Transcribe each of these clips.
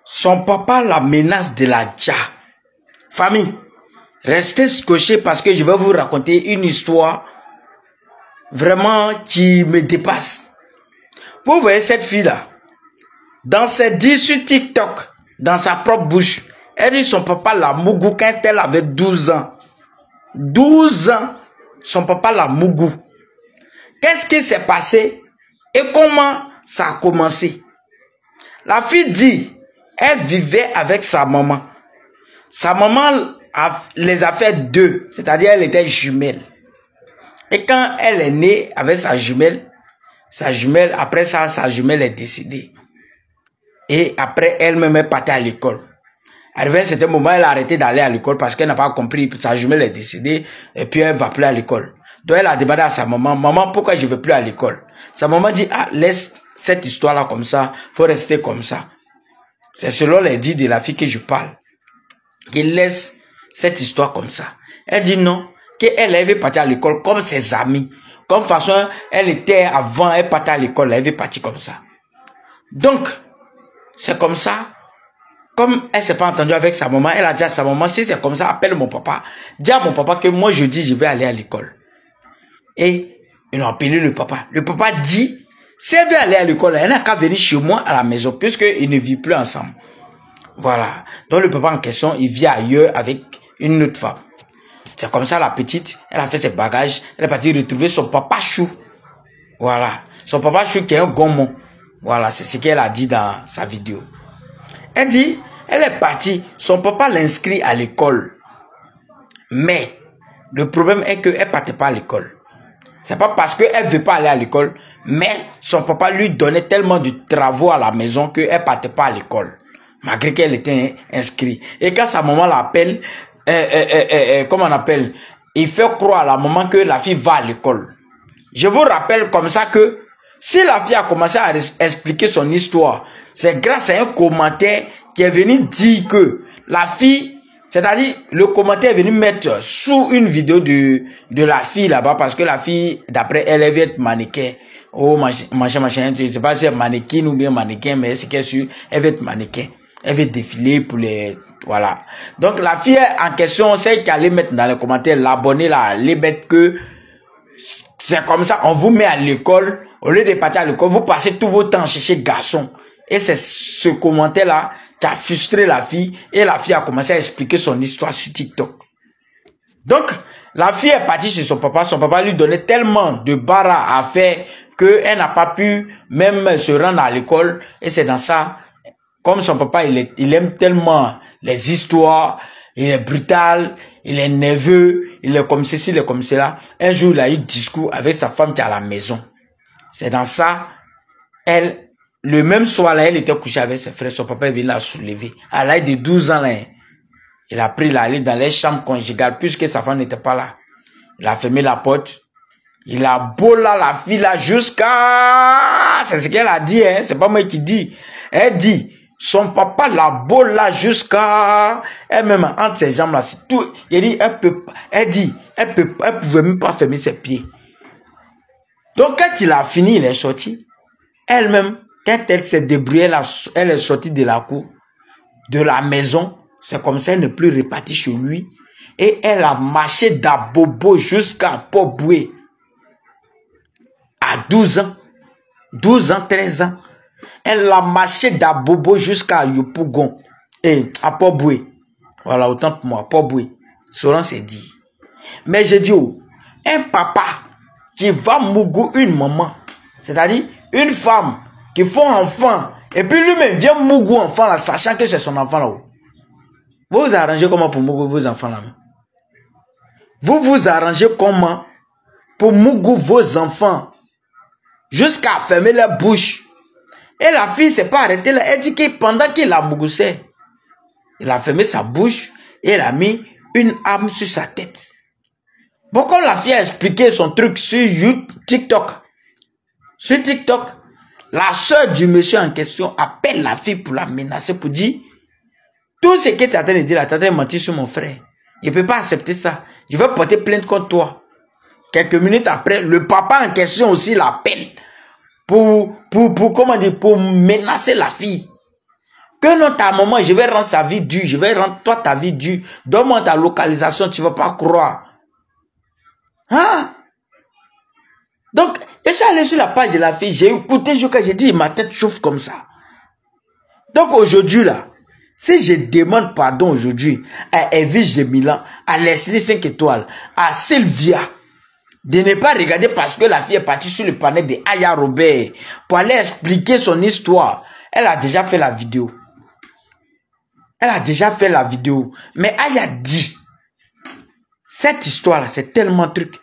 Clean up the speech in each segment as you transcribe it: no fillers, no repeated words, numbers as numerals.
Son papa la menace de la dja. Famille, restez scotchés parce que je vais vous raconter une histoire vraiment qui me dépasse. Vous voyez cette fille-là, dans ses dires sur TikTok, dans sa propre bouche, elle dit son papa la mougou quand elle avait 12 ans. 12 ans, son papa la mougou. Qu'est-ce qui s'est passé et comment ça a commencé? La fille dit, elle vivait avec sa maman. Sa maman les a fait deux, c'est-à-dire elle était jumelle. Et quand elle est née avec sa jumelle, après ça, sa jumelle est décédée. Et après, elle-même est partie à l'école. Arrivé à un certain moment, elle a arrêté d'aller à l'école parce qu'elle n'a pas compris. Sa jumelle est décédée et puis elle ne va plus à l'école. Donc elle a demandé à sa maman, maman, pourquoi je ne vais plus à l'école? Sa maman dit, ah, laisse cette histoire-là comme ça, il faut rester comme ça. C'est selon les dits de la fille que je parle. Qu'il laisse cette histoire comme ça. Elle dit non, qu'elle avait parti à l'école comme ses amis. Comme façon, elle était avant, elle partait à l'école, elle avait parti comme ça. Donc, c'est comme ça. Comme elle ne s'est pas entendue avec sa maman, elle a dit à sa maman, si c'est comme ça, appelle mon papa. Dis à mon papa que moi je dis, je vais aller à l'école. Et ils ont appelé le papa. Le papa dit, si elle veut aller à l'école, elle n'a qu'à venir chez moi à la maison, puisqu'ils ne vivent plus ensemble. Voilà. Donc le papa en question, il vit ailleurs avec une autre femme. C'est comme ça la petite, elle a fait ses bagages, elle est partie retrouver son papa chou. Voilà. Son papa chou qui est un gommon. Voilà, c'est ce qu'elle a dit dans sa vidéo. Elle dit, elle est partie, son papa l'inscrit à l'école. Mais, le problème est qu'elle ne partait pas à l'école. C'est pas parce qu'elle ne veut pas aller à l'école, mais son papa lui donnait tellement de travaux à la maison qu'elle ne partait pas à l'école. Malgré qu'elle était inscrite. Et quand sa maman l'appelle, comment on appelle, il fait croire à la maman que la fille va à l'école. Je vous rappelle comme ça que si la fille a commencé à expliquer son histoire, c'est grâce à un commentaire qui est venu dire que la fille, c'est-à-dire le commentaire est venu mettre sous une vidéo de la fille là-bas parce que la fille, d'après elle, elle veut être mannequin. Oh, machin, je ne sais pas si c'est mannequin ou bien mannequin, mais c'est qu'elle sûr, elle veut être mannequin. Elle veut défiler pour les... Voilà. Donc la fille en question, c'est qu'elle allait mettre dans les commentaires, l'abonné là, allait mettre que c'est comme ça, on vous met à l'école, au lieu de partir à l'école, vous passez tout votre temps chercher garçon. Et c'est ce commentaire-là qui a frustré la fille, et la fille a commencé à expliquer son histoire sur TikTok. Donc, la fille est partie chez son papa lui donnait tellement de barra à faire qu'elle n'a pas pu même se rendre à l'école, et c'est dans ça, comme son papa, il aime tellement les histoires, il est brutal, il est nerveux, il est comme ceci, il est comme cela. Un jour, il a eu discours avec sa femme qui est à la maison. C'est dans ça, le même soir là, elle était couchée avec ses frères, son papa est venu la soulever. À l'âge de 12 ans là, il a pris la aller dans les chambres conjugales, puisque sa femme n'était pas là. Il a fermé la porte. Il a beau là, la fille là, jusqu'à... C'est ce qu'elle a dit, hein, c'est pas moi qui dis. Elle dit... Son papa la beau là jusqu'à elle-même entre ses jambes là, c'est tout. Elle dit, elle pouvait même pas fermer ses pieds. Donc quand il a fini, il est sorti. Elle-même, quand elle s'est débrouillée, elle est sortie de la cour, de la maison. C'est comme ça, elle n'est plus repartie chez lui. Et elle a marché d'Abobo jusqu'à Port-Boué. À 12 ans. 12 ans, 13 ans. Elle a marché d'Abobo jusqu'à Yopougon et à Port-Boué. Voilà, autant pour moi, Port-Boué. Selon c'est dit. Mais j'ai dit, oh, un papa qui va mougou une maman, c'est-à-dire une femme qui fait enfant, et puis lui-même vient mougou enfant là, sachant que c'est son enfant là. Vous vous arrangez comment pour mougou vos enfants là? Vous vous arrangez comment pour mougou vos enfants jusqu'à fermer leur bouche? Et la fille s'est pas arrêtée là. Elle dit que pendant qu'il a mougoussé, il a fermé sa bouche et elle a mis une arme sur sa tête. Bon, comme la fille a expliqué son truc sur TikTok, la soeur du monsieur en question appelle la fille pour la menacer, pour dire tout ce que tu es en train de dire là, tu es en train de mentir sur mon frère. Je ne peux pas accepter ça. Je vais porter plainte contre toi. Quelques minutes après, le papa en question aussi l'appelle. Comment dire, pour menacer la fille. Que non, ta maman, je vais rendre sa vie dure, je vais rendre toi ta vie dure. Donne-moi ta localisation, tu ne vas pas croire. Hein? Donc, je suis allé sur la page de la fille, j'ai écouté, j'ai dit, ma tête chauffe comme ça. Donc aujourd'hui, là, si je demande pardon aujourd'hui à Elvis de Milan, à Leslie 5 étoiles, à Sylvia, de ne pas regarder parce que la fille est partie sur le panel de Aya Robert pour aller expliquer son histoire. Elle a déjà fait la vidéo. Elle a déjà fait la vidéo. Mais Aya dit, cette histoire-là, c'est tellement truc.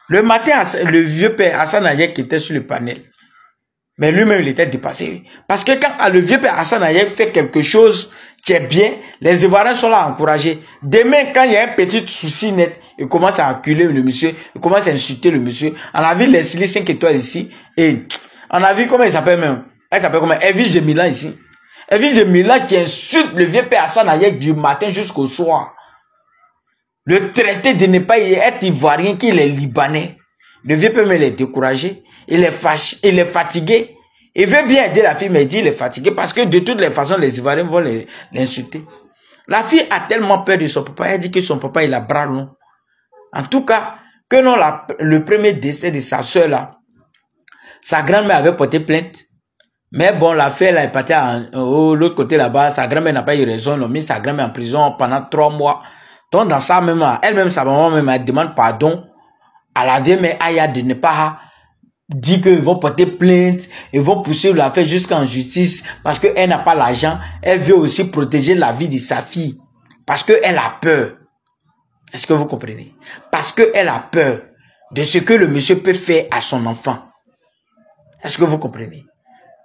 Le matin, le vieux père Hassan Ayek qui était sur le panel, mais lui-même, il était dépassé. Parce que quand le vieux père Hassan Ayek fait quelque chose qui est bien, les Ivoiriens sont là à encourager. Demain, quand il y a un petit souci net, il commence à acculer le monsieur, il commence à insulter le monsieur. On a vu Leslie 5 étoiles ici, et on a vu comment il s'appelle même. Elle s'appelle comment? Elvis de Milan ici. Elvis de Milan qui insulte le vieux père Hassan Ayek du matin jusqu'au soir. Le traité de ne pas être ivoirien qu'il est libanais. Le vieux père il est découragé. Il est fatigué. Il veut bien aider la fille, mais il dit il est fatigué parce que de toutes les façons, les Ivoiriens vont l'insulter. La fille a tellement peur de son papa. Elle dit que son papa, il a bras long. En tout cas, que non, le premier décès de sa soeur là, sa grand-mère avait porté plainte. Mais bon, la fille, elle est partie de l'autre côté là-bas. Sa grand-mère n'a pas eu raison. Ils ont mis sa grand-mère en prison pendant 3 mois. Donc, dans ça même, elle-même, sa maman même, elle demande pardon à la vieille mère Aya de ne pas dire qu'ils vont porter plainte, ils vont poursuivre l'affaire jusqu'en justice parce qu'elle n'a pas l'argent. Elle veut aussi protéger la vie de sa fille parce qu'elle a peur. Est-ce que vous comprenez? Parce qu'elle a peur de ce que le monsieur peut faire à son enfant. Est-ce que vous comprenez?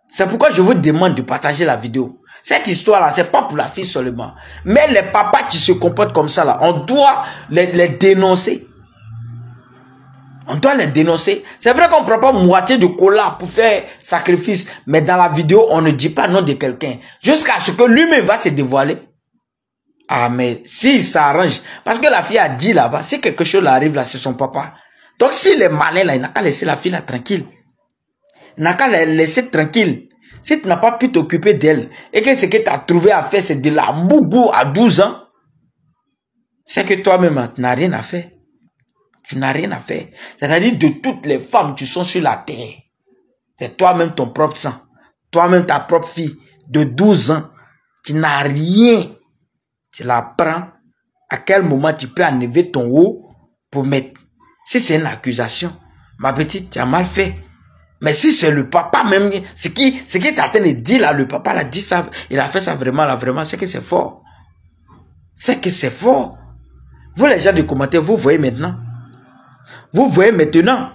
C'est pourquoi je vous demande de partager la vidéo. Cette histoire-là, c'est pas pour la fille seulement. Mais les papas qui se comportent comme ça, là, on doit les dénoncer. On doit les dénoncer. C'est vrai qu'on ne prend pas moitié de cola pour faire sacrifice. Mais dans la vidéo, on ne dit pas nom de quelqu'un. Jusqu'à ce que lui-même va se dévoiler. Ah, mais s'il s'arrange. Parce que la fille a dit là-bas, si quelque chose arrive là, c'est son papa. Donc s'il est malin là, il n'a qu'à laisser la fille là tranquille. Il n'a qu'à la laisser tranquille. Si tu n'as pas pu t'occuper d'elle, et que ce que tu as trouvé à faire, c'est de la mougou à 12 ans, c'est que toi-même, tu n'as rien à faire. Tu n'as rien à faire. C'est-à-dire de toutes les femmes qui sont sur la terre, c'est toi-même ton propre sang. Toi-même ta propre fille de 12 ans, qui n'a rien. Tu la prends. À quel moment tu peux enlever ton haut pour mettre. Si c'est une accusation, ma petite, tu as mal fait. Mais si c'est le papa même, ce qui est en train de dire là, le papa l'a dit ça, il a fait ça vraiment là, vraiment, c'est que c'est fort. C'est que c'est fort. Vous les gens de commentaires, vous voyez maintenant. Vous voyez maintenant.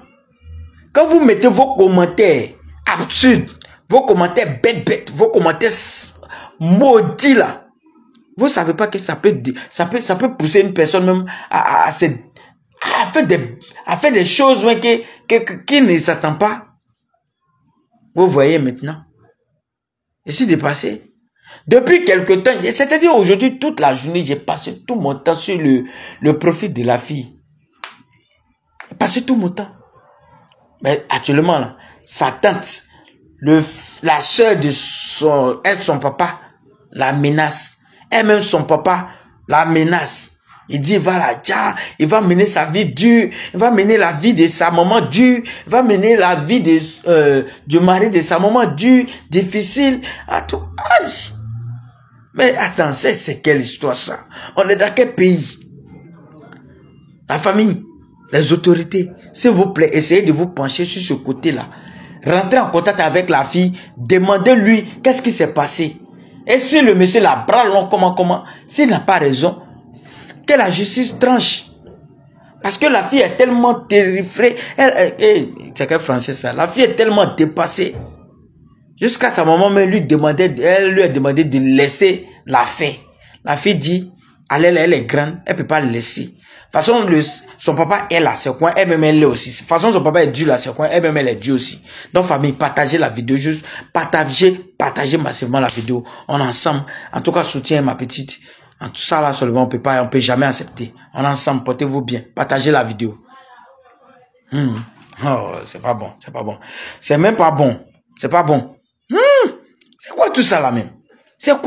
Quand vous mettez vos commentaires absurdes, vos commentaires bêtes, vos commentaires maudits là, vous savez pas que ça peut pousser une personne même à faire des choses ouais, qui ne s'attend pas. Vous voyez maintenant. Je suis dépassé. Depuis quelque temps, c'est-à-dire aujourd'hui, toute la journée, j'ai passé tout mon temps sur le profil de la fille. J'ai passé tout mon temps. Mais actuellement, là, sa tante, la soeur de son papa, la menace. Elle-même, son papa, la menace. Il dit, voilà, il va mener sa vie dure, il va mener la vie de sa maman dure, il va mener la vie du mari de sa maman dure, difficile, à tout âge. Mais attends, c'est quelle histoire ça? On est dans quel pays? La famille, les autorités, s'il vous plaît, essayez de vous pencher sur ce côté-là. Rentrez en contact avec la fille, demandez-lui qu'est-ce qui s'est passé. Et si le monsieur la bras long, comment, s'il n'a pas raison, que la justice tranche. Parce que la fille est tellement terrifiée. C'est quel français ça? La fille est tellement dépassée. Jusqu'à sa maman elle lui a demandé de laisser la faire. La fille dit, elle est grande, elle ne peut pas le laisser. De toute façon, son papa est là, c'est quoi, elle-même elle est aussi. De toute façon, son papa est dû là, c'est quoi, elle-même elle est due aussi. Donc, famille, partagez la vidéo, juste partagez massivement la vidéo. On est ensemble. En tout cas, soutien ma petite. En tout ça là seulement, on peut jamais accepter. On est ensemble, portez-vous bien. Partagez la vidéo. Oh, c'est pas bon, c'est pas bon. C'est même pas bon. C'est pas bon. C'est quoi tout ça là même? C'est quoi?